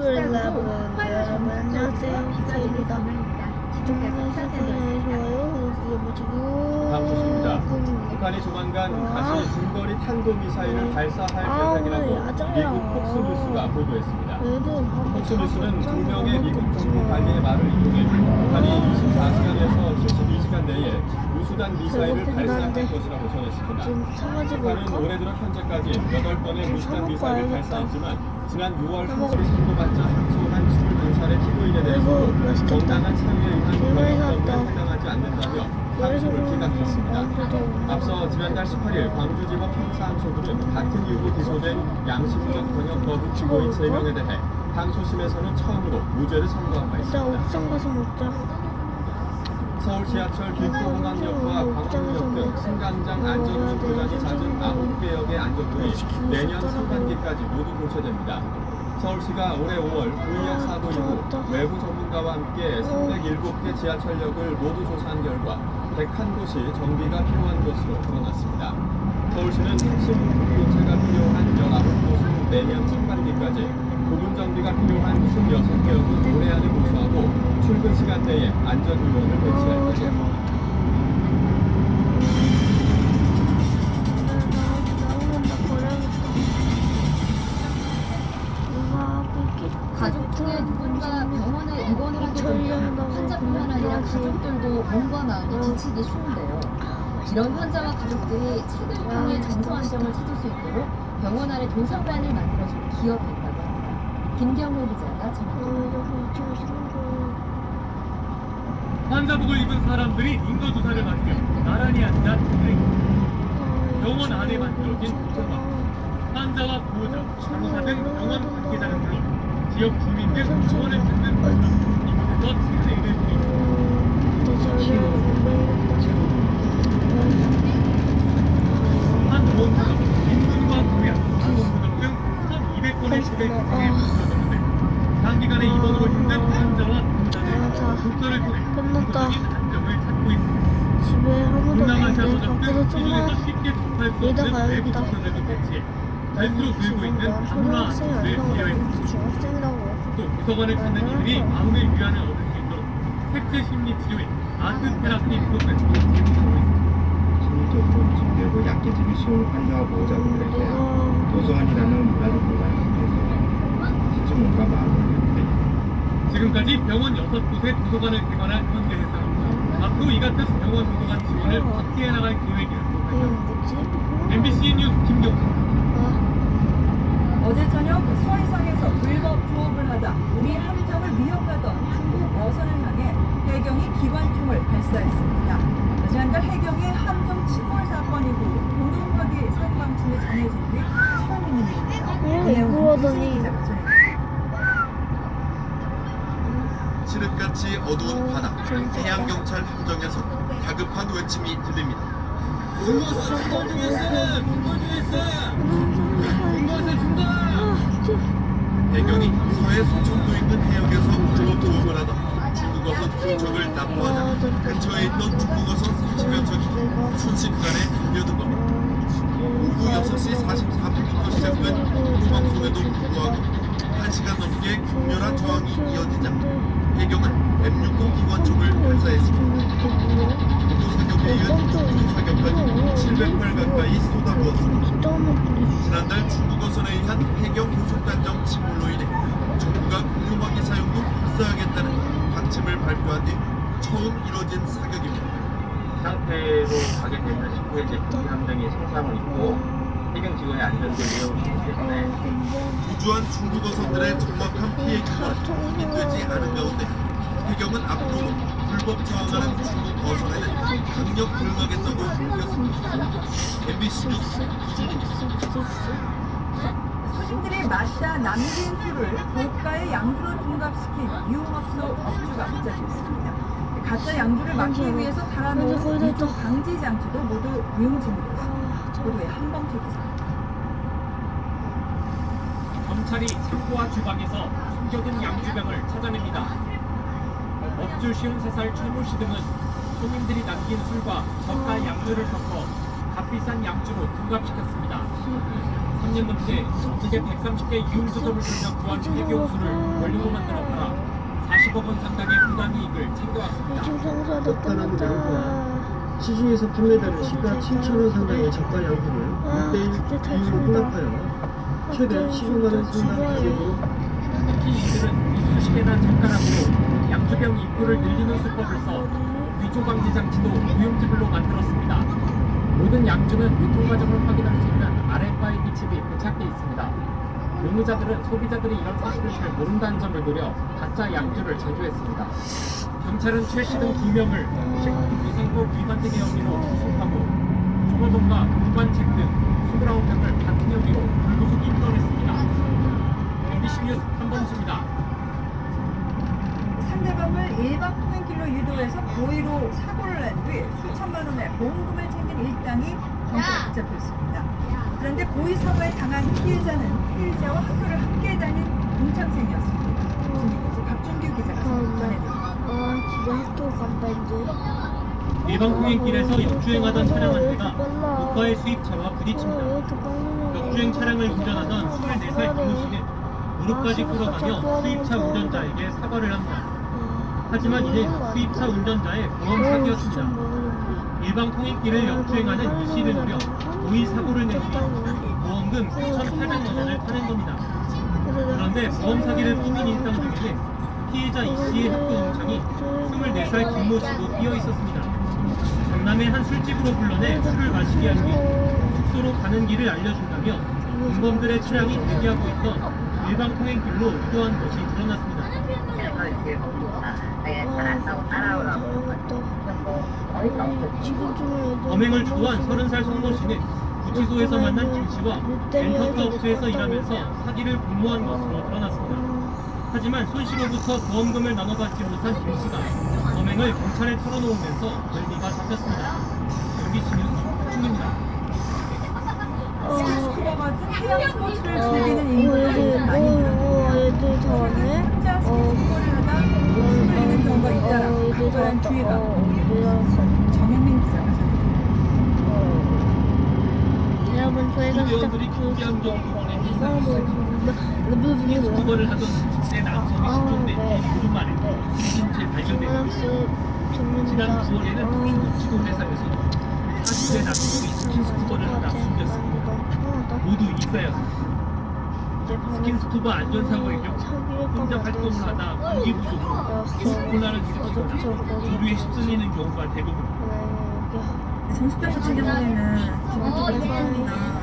여러분 안녕하세요. 사입니다. 감사합니다. 북한이 조만간 다시 중거리 탄도미사일을 발사할 계획이라고 미국 폭스뉴스가 보도했습니다. 폭스뉴스는 두 명의 미국 정부 관리의 말을 이용해 북한이 24시간에서 72시간 내에 우수단 미사일을 발사할 것이라고 전했습니다. 북한은 올해 들어 현재까지 8건의 우수단 미사일을 발사했지만 지난 6월 30일 선고받자 항소한 22살의 피고인에 대해서도 정당한 사유에 의한 병역범에 해당하지 않는다며 항소를 기각했습니다. 앞서 지난달 18일 광주지법 형사항소부는 같은 이유로 기소된 양심적 병역 거부 피고인 3명에 대해 항소심에서는 처음으로 무죄를 선고한 바 있습니다. 서울 지하철 김포공항역과 광화문역 등 승강장 안전운행 보장이 잦은 9개 역의 안전문이 내년 상반기까지 모두 교체됩니다. 서울시가 올해 5월 구의역 사고 이후 외부 전문가와 함께 307개 지하철역을 모두 조사한 결과 101곳이 정비가 필요한 것으로 드러났습니다. 서울시는 핵심 교체가 필요한 19곳은 내년 상반기까지, 부분 정비가 필요한 26개역은 올해 안에 보수하고 출근 시간대에 안전요원을 배치할 예정입니다. 가족 중에 누군가 병원에 입원을 하게 되면 환자뿐만 아니라 가족들도 몸과 마음이 지치기 쉬운데요. 이런 환자와 가족들이 책을 통해 정서 안정을 찾을 수 있도록 병원 안에 도서관을 만들어준 기업이 있다고 합니다. 김경호 기자가 전합니다. 환자복을 입은 사람들이 인거주사를 맞으며 나란히 앉아 treatment. 병원 안에 만들어진 도서관, 환자와 보호자, 간호사 등 병원 관계자는 물론 지역 주민 등 병원을 찾는 분들, 이곳에서 책을 읽을 수 있습니다. 한 보험사가 인문과 부양, 방송부정 등 1,200건의 책을 구성해 만들어졌는데 단기간에 입원으로 힘든 환자와 보호자들 독서를 통해 구조적인 안정을 찾고 있습니다. 집에 아무도 동남아시아 없는데 도적 등 밖에서 기존에서 좀만 쉽게 접할 수 이따 없는 외부 가야겠다. 독서들도 배치해 갈수록 늘고 있는 방문화 초등학생이 안전을 아니라고 기여했습니다. 중학생이라고. 또 도서관을 찾는 이들이 마음의 위안을 얻을 수 있도록 색채 심리 치료인 아트 테라피 프로그램도 제공하고 있습니다. 심리적으로 위축되고 약해지기 쉬운 환자와 보호자분들에게 도서관이라는 문화적 공간을 통해서 시청문과 마음을 회복됩니다. 지금까지 병원 6곳에 도서관을 개관한 현대 해상입니다. 앞으로 이 같은 병원 도서관 지원을 확대해 나갈 계획이라고 밝혔습니다. MBC 뉴스 김경수입니다. 어제 저녁 서해상에서 불법 조업을 하다 우리 함정을 위협하던 중국 어선을 향해 해경이 기관총을 발사했습니다. 지난달 해경의 함정 침몰 사건 이후 공중파기 사고방침이 전해진 뒤 처음 있는 일입니다. 그러더니 칠흑같이 어두운 바다, 해양경찰 함정에서 다급한 외침이 들립니다. 해경이 서해 소천도 있는 해역에서 불법 조업을 하다 중국어선 두 척을 납부하자 근처에 있던 중국어선 30여 척이 순식간에 밀려든 겁니다. 오후 6시 44분부터 시작된 공방송에도 불구하고 1시간 넘게 격렬한 저항이 이어지자 해경은 M60 기관총을 발사했습니다. 모두 사격에 이은 총 사격까지 700발 가까이 쏟아부었습니다. 지난달 중국어선에 의한 해경 고속단정 침몰로 인해 정부가 공유화기 사용도 불사하겠다는 방침을 발표한 뒤 처음 이뤄진 사격입니다. 상태로 가게 되면 19회째 국기 함정이 생산을 있고 해경 직원의 안전도 위험이 있기 때문에 부주한 중국어선들의 정확한 피해 규모는 확인되지 않은 가운데 해경은 앞으로도 불법 저항하는 중국 어선에는 강력 대응하겠다고 밝혔습니다. MBC 뉴스 이준입니다. 손님들이 마시다 남긴 술을 고가의 양주로 중갑시킨 유흥업소 업주가 붙잡혔습니다. 가짜 양주를 막기 위해서 달아놓은 위조 방지 장치도 모두 무용지물입니다. 모두의 한방초 기사입니다. 경찰이 창고와 주방에서 숨겨둔 양주병을 찾아냅니다. 업주 53살 최모 씨 등은 손님들이 남긴 술과 저가 양주를 섞어 값비싼 양주로 둔갑시켰습니다. 3년 넘게 전국에 130개 이용수점을 돌며 구한 해경수를 원료로 만들어 팔아 40억 원 상당의 부당 이익을 챙겨왔습니다. 먹다라는 배고파 시중에서 판매되는 시가 7,000원 상당의 저가 양분을 1대1 비율로 혼합하여 최대 15만 원 상당 가격으로 특히 이들은 수십 개나 젓가락으로 양주병 입구를 늘리는 수법을 써 위조방지 장치도 무용지물로 만들었습니다. 모든 양주는 유통 과정을 확인할 수 있는 RFID 칩이 부착돼 있습니다. 용의자들은 소비자들이 이런 사실을 잘 모른다는 점을 노려 가짜 양주를 제조했습니다. 경찰은 최 씨 등 2명을 식품위생법 위반 등의 혐의로 구속하고 초과동과 무관책 등 29명을 같은 혐의로 불구속 입건했습니다. MBC 뉴스 한범수입니다. 상대방을 일방 통행길로 유도해서 고의로 사고를 낸 뒤 수천만 원의 보험금을 챙긴 일당이 경찰에 붙잡혔습니다. 그런데 고의 사고에 당한 피해자는 피해자와 학교를 함께 다닌 동창생이었습니다. 지금까지 박준규 기자가 전해드립니다. 진짜 학교 간다 이제. 일방 통행길에서 역주행하던 차량 한 대가 고가의 수입차와 부딪힙니다. 역주행 차량을 운전하던 24살 김우 씨는 무릎까지 꿇어가며 수입차 운전자에게 사과를 합니다. 하지만 이는 수입차 운전자의 보험 사기였습니다. 일방 통행길을 역주행하는 이 씨를 노려 고의 사고를 낸 뒤 보험금 9,800만 원을 타낸 겁니다. 그런데 보험 사기를 꾸민 일당 중에는 피해자 이 씨의 학교 동창이 24살 김모 씨도 끼어 있었습니다. 강남의 한 술집으로 불러내 술을 마시게 한 뒤 숙소로 가는 길을 알려준다며 공범들의 차량이 대기하고 있던 일방 통행길로 유도한 것이 드러났습니다. 범행을 주도한 30살 송모 씨는 구치소에서 만난 김 씨와 렌터카 업소에서 일하면서 사기를 공모한 것으로 드러났습니다. 하지만 손 씨로부터 보험금을 나눠받지 못한 김 씨가 범행을 경찰에 털어놓으면서 혐의가 잡혔습니다. MBC 뉴스 박준규입니다. 스쿠버 같은 해양 스포츠를 즐기는 인물들이 많이 애들 다 왔네. 혼자 스쿠버를 하다 목숨을 잃는 경우가 있다라고 각별한 주의가 정현민 기자가 전해드립니다. 여러분 저희가 수배원들이 경기한 정부원에 스쿠버를 하던 10대 남성이 실종된 지 보름 만에 신체 발견됐습니다. 지난 9월에는 통인국지구 회사에서 40대 남성이 스킨스쿠버를 하다 숨졌습니다. 모두 입사였습니다. 스킨스쿠버 안전사고의 경우 혼자 활동을 하다 공기 부족으로 스킨스쿠버를 일으키거나 조류에 휩쓸리는 경우가 대부분입니다. 정수병 같은 경우에는 기본적으로 소통이나